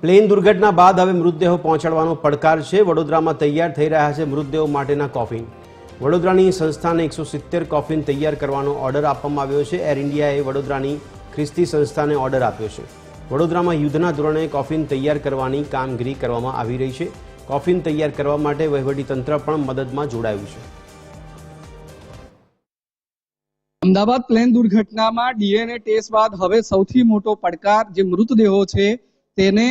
Plane દુર્ઘટના બાદ હવે મૃતદેહો પહોંચાડવાનો પડકાર છે। વડોદરામાં તૈયાર થઈ રહ્યા છે મૃતદેહો માટેના કોફિન। વડોદરાની સંસ્થાને 170 કોફિન તૈયાર કરવાનો ઓર્ડર આપવામાં આવ્યો છે। એર ઇન્ડિયાએ વડોદરાની ખ્રિસ્તી સંસ્થાને ઓર્ડર આપ્યો છે। વડોદરામાં યુદ્ધના ધોરણે કોફિન તૈયાર કરવાની કામગીરી કરવામાં આવી રહી છે। કોફિન તૈયાર કરવા માટે વહીવટીતંત્ર પણ મદદમાં જોડાયું છે। અમદાવાદ પ્લેન દુર્ઘટનામાં ડીએનએ ટેસ્ટ બાદ હવે સૌથી મોટો પડકાર જે મૃતદેહો છે તેને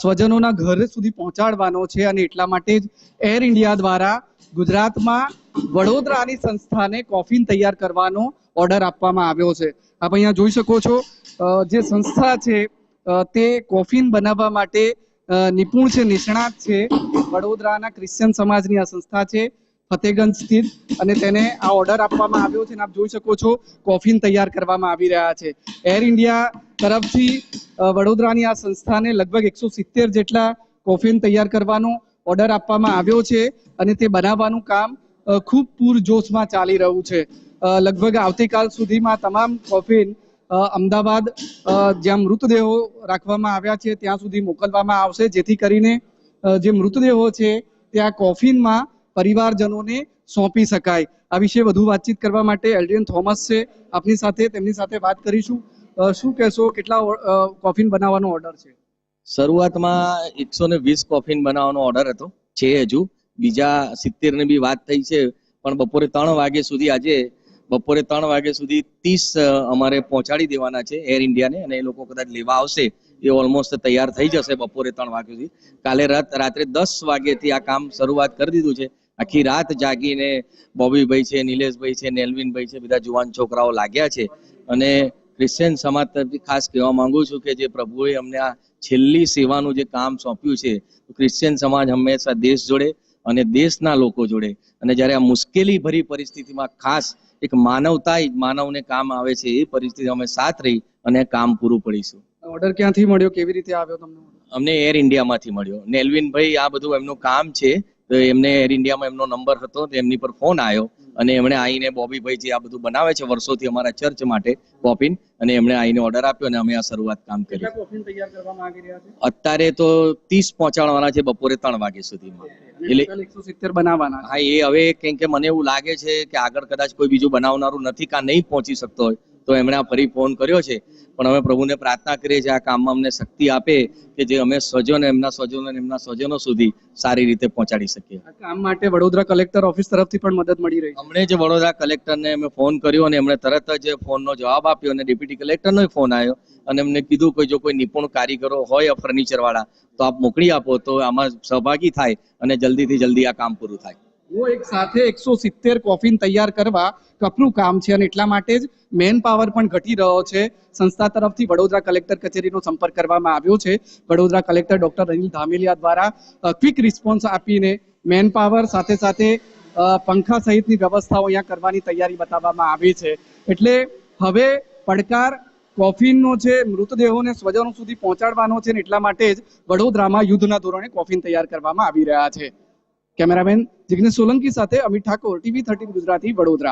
સ્વજનોના ઘર સુધી પહોંચાડવાનો છે અને એટલા માટે જ એર ઇન્ડિયા દ્વારા ગુજરાતમાં વડોદરાની સંસ્થાને કોફિન તૈયાર કરવાનો ઓર્ડર આપવામાં આવ્યો છે। આપ અહીંયા જોઈ શકો છો જે સંસ્થા છે તે કોફિન બનાવવા માટે નિપુણ છે, નિષ્ણાત છે। વડોદરાના ક્રિશ્ચિયન સમાજની આ સંસ્થા છે ફતેગંજ સ્થિત, અને તેને આ ઓર્ડર આપવામાં આવ્યો છે અને આપ જોઈ શકો છો કોફિન તૈયાર કરવામાં આવી રહ્યા છે। એર ઇન્ડિયા તરફથી વડોદરાની આ સંસ્થાને લગભગ 170 જેટલા કોફિન તૈયાર કરવાનો ઓર્ડર આપવામાં આવ્યો છે અને તે બનાવવાનું કામ ખૂબ પૂરજોશમાં ચાલી રહ્યું છે। લગભગ આવતીકાલ સુધીમાં તમામ કોફિન અમદાવાદ જ્યાં મૃતદેહો રાખવામાં આવ્યા છે ત્યાં સુધી મોકલવામાં આવશે, જેથી કરીને જે મૃતદેહો છે ત્યાં કોફિનમાં પરિવારજનોને સોંપી શકાય। આ વિશે વધુ વાતચીત કરવા માટે એલ્ડ્રિયન થોમસ છે આપની સાથે, તેમની સાથે વાત કરીશું। શું કહેશો, કેટલા કોફિન બનાવવાનો ઓર્ડર છે? શરૂઆતમાં 120 કોફિન બનાવવાનો ઓર્ડર હતો, છે હજુ બીજા 70 ની બી વાત થઈ છે, પણ બપોરે 3 વાગ્યા સુધી આજે બપોરે 3 વાગ્યા સુધી 30 અમારે પહોંચાડી દેવાના છે એર ઇન્ડિયાને, અને એ લોકો કદાચ લેવા આવશે એ ઓલમોસ્ટ તૈયાર થઈ જશે બપોરે 3 વાગ્યા સુધી। કાલે રાત્રે 10 વાગ્યાથી આ કામ શરૂઆત કરી દીધું છે। આખી રાત જાગીને બોબીભાઈ છે, નિલેશભાઈ છે, નેલ્વિનભાઈ છે, બધા જુવાન છોકરાઓ લાગ્યા છે। અને ક્રિશ્ચિયન સમાજ તરફથી ખાસ કહેવા માંગુ છું કે જે પ્રભુએ અમને આ છેલ્લી સેવાનું જે કામ સોંપ્યું છે, ક્રિશ્ચિયન સમાજ હંમેશા દેશ જોડે અને દેશના લોકો જોડે, અને જ્યારે આ મુશ્કેલી ભરી પરિસ્થિતિમાં ખાસ એક માનવને કામ આવે છે એ પરિસ્થિતિ અમે સાથ રહી અને કામ પૂરું પડીશું। ઓર્ડર ક્યાંથી મળ્યો, કેવી રીતે આવ્યો તમને? અમને એર ઇન્ડિયામાંથી મળ્યો। નેલ્વિનભાઈ આ બધું એમનું કામ છે, તો એમને એર ઇન્ડિયામાં એમનો નંબર હતો તો એમની પર ફોન આવ્યો અને એમણે આવીને બોબીભાઈ જે આ બધું બનાવે છે વર્ષોથી અમારા ચર્ચ માટે કોફિન, અને એમણે આવીને ઓર્ડર આપ્યો અને અમે આ શરૂઆત કામ કરી। કેટલા કોફિન તૈયાર કરવા માંગી રહ્યા છે? અત્યારે તો 30 પહોંચાડવાના છે બપોરે 3 વાગ્યા સુધીમાં, એટલે 170 બનાવવાના। હા, એ હવે કેમ કે મને એવું લાગે છે કે આગળ કદાચ કોઈ બીજું બનાવનારું નથી કાં નહીં પહોંચી શકતો હોય તો એમણે આ ફરી ફોન કર્યો છે। પણ અમે પ્રભુને પ્રાર્થના કરીએ છીએ આ કામમાં અમને શક્તિ આપે કે જે અમે એમના સ્વજનો સુધી સારી રીતે પહોંચાડી શકીએ। આ કામ માટે વડોદરા કલેક્ટર ઓફિસ તરફથી પણ મદદ મળી રહી છે। હમણે જ વડોદરા કલેક્ટરને અમે ફોન કર્યો અને એમણે તરત જ ફોનનો જવાબ આપ્યો, અને ડેપ્યુટી કલેક્ટરનો ફોન આવ્યો અને એમને કીધું કે જો કોઈ નિપુણ કારીગરો હોય ફર્નિચર વાળા તો આપ મોકલી આપો તો આમાં સહભાગી થાય અને જલ્દીથી જલ્દી આ કામ પૂરું થાય। એક સાથે 170 કોફિન તૈયાર કરવા કપરું કામ છે અને એટલા માટે જ મેન પાવર પણ ઘટી રહ્યો છે। સંસ્થા તરફથી વડોદરા કલેક્ટર કચેરીનો સંપર્ક કરવામાં આવ્યો છે। વડોદરા કલેક્ટર ડોક્ટર અનિલ ધામેલિયા દ્વારા ક્વિક રિસ્પોન્સ આપીને મેન પાવર સાથે સાથે પંખા સહિતની વ્યવસ્થાઓ અહીંયા કરવાની તૈયારી બતાવવામાં આવી છે। એટલે હવે પડકાર કોફિનનો છે, મૃતદેહોને સ્વજનો સુધી પહોંચાડવાનો છે, અને એટલા માટે જ વડોદરામાં યુદ્ધના ધોરણે કોફિન તૈયાર કરવામાં આવી રહ્યા છે। કેમેરામેન જિગ્નેશ સોલંકી સાથે અમિત ઠાકોર, TV 13 ગુજરાતી, વડોદરા।